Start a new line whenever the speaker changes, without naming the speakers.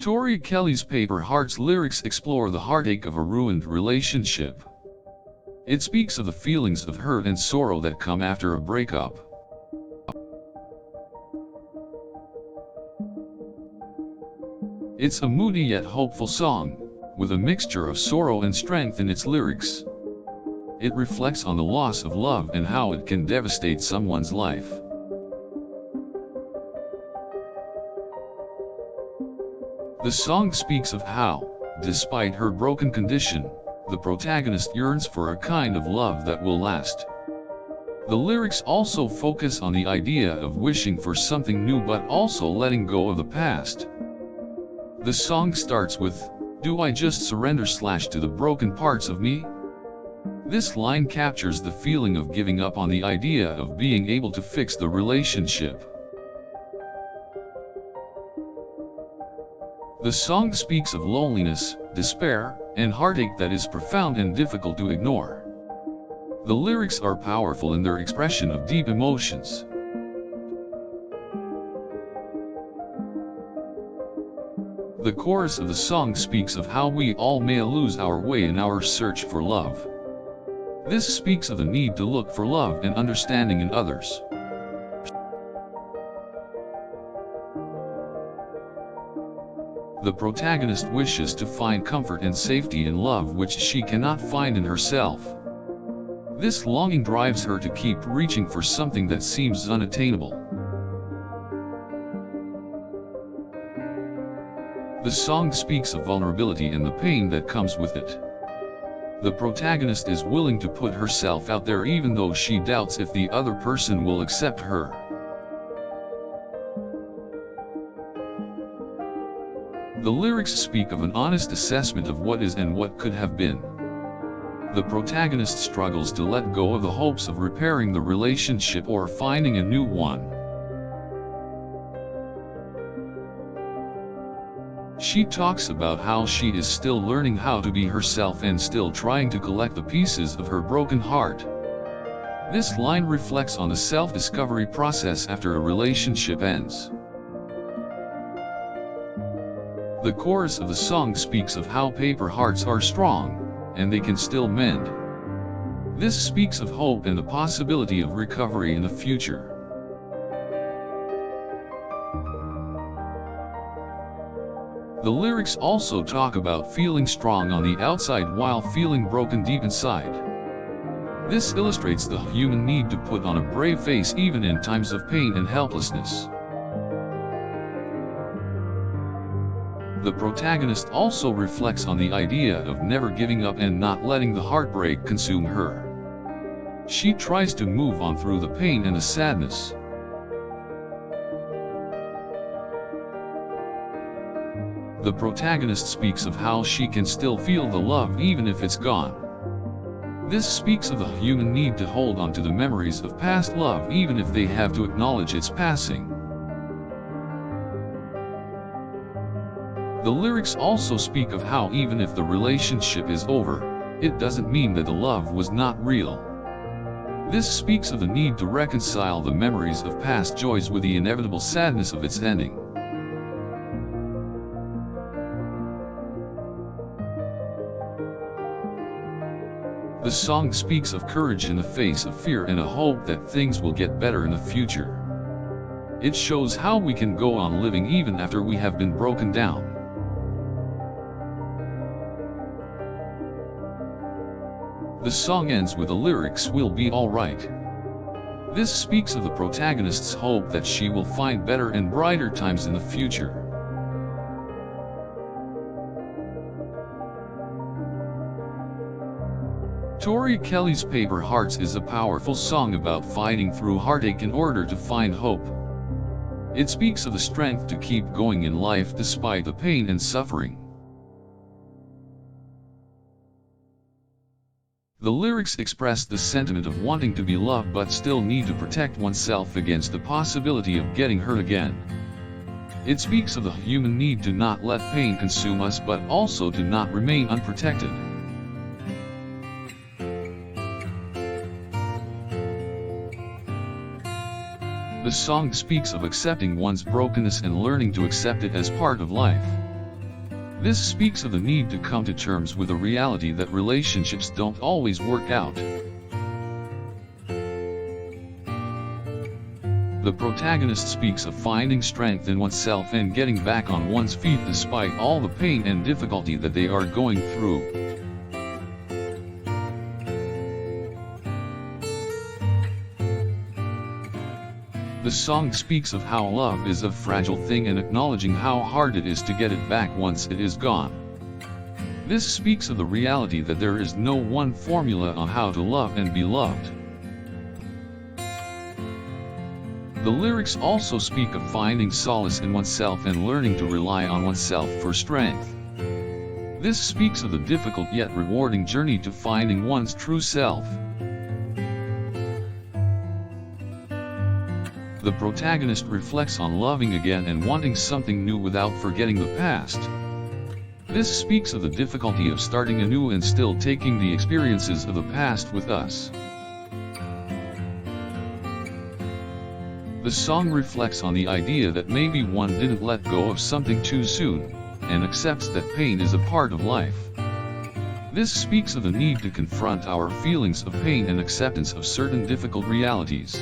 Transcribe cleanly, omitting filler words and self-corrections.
Tori Kelly's Paper Hearts lyrics explore the heartache of a ruined relationship. It speaks of the feelings of hurt and sorrow that come after a breakup. It's a moody yet hopeful song, with a mixture of sorrow and strength in its lyrics. It reflects on the loss of love and how it can devastate someone's life. The song speaks of how, despite her broken condition, the protagonist yearns for a kind of love that will last. The lyrics also focus on the idea of wishing for something new but also letting go of the past. The song starts with, "Do I just surrender / to the broken parts of me?" This line captures the feeling of giving up on the idea of being able to fix the relationship. The song speaks of loneliness, despair, and heartache that is profound and difficult to ignore. The lyrics are powerful in their expression of deep emotions. The chorus of the song speaks of how we all may lose our way in our search for love. This speaks of the need to look for love and understanding in others. The protagonist wishes to find comfort and safety in love which she cannot find in herself. This longing drives her to keep reaching for something that seems unattainable. The song speaks of vulnerability and the pain that comes with it. The protagonist is willing to put herself out there even though she doubts if the other person will accept her. The lyrics speak of an honest assessment of what is and what could have been. The protagonist struggles to let go of the hopes of repairing the relationship or finding a new one. She talks about how she is still learning how to be herself and still trying to collect the pieces of her broken heart. This line reflects on the self-discovery process after a relationship ends. The chorus of the song speaks of how paper hearts are strong, and they can still mend. This speaks of hope and the possibility of recovery in the future. The lyrics also talk about feeling strong on the outside while feeling broken deep inside. This illustrates the human need to put on a brave face even in times of pain and helplessness. The protagonist also reflects on the idea of never giving up and not letting the heartbreak consume her. She tries to move on through the pain and the sadness. The protagonist speaks of how she can still feel the love even if it's gone. This speaks of the human need to hold on to the memories of past love even if they have to acknowledge its passing. The lyrics also speak of how even if the relationship is over, it doesn't mean that the love was not real. This speaks of the need to reconcile the memories of past joys with the inevitable sadness of its ending. The song speaks of courage in the face of fear and a hope that things will get better in the future. It shows how we can go on living even after we have been broken down. The song ends with the lyrics, "We'll be alright." This speaks of the protagonist's hope that she will find better and brighter times in the future. Tori Kelly's Paper Hearts is a powerful song about fighting through heartache in order to find hope. It speaks of the strength to keep going in life despite the pain and suffering. The lyrics express the sentiment of wanting to be loved but still need to protect oneself against the possibility of getting hurt again. It speaks of the human need to not let pain consume us but also to not remain unprotected. The song speaks of accepting one's brokenness and learning to accept it as part of life. This speaks of the need to come to terms with the reality that relationships don't always work out. The protagonist speaks of finding strength in oneself and getting back on one's feet despite all the pain and difficulty that they are going through. The song speaks of how love is a fragile thing and acknowledging how hard it is to get it back once it is gone. This speaks of the reality that there is no one formula on how to love and be loved. The lyrics also speak of finding solace in oneself and learning to rely on oneself for strength. This speaks of the difficult yet rewarding journey to finding one's true self. The protagonist reflects on loving again and wanting something new without forgetting the past. This speaks of the difficulty of starting anew and still taking the experiences of the past with us. The song reflects on the idea that maybe one didn't let go of something too soon, and accepts that pain is a part of life. This speaks of the need to confront our feelings of pain and acceptance of certain difficult realities.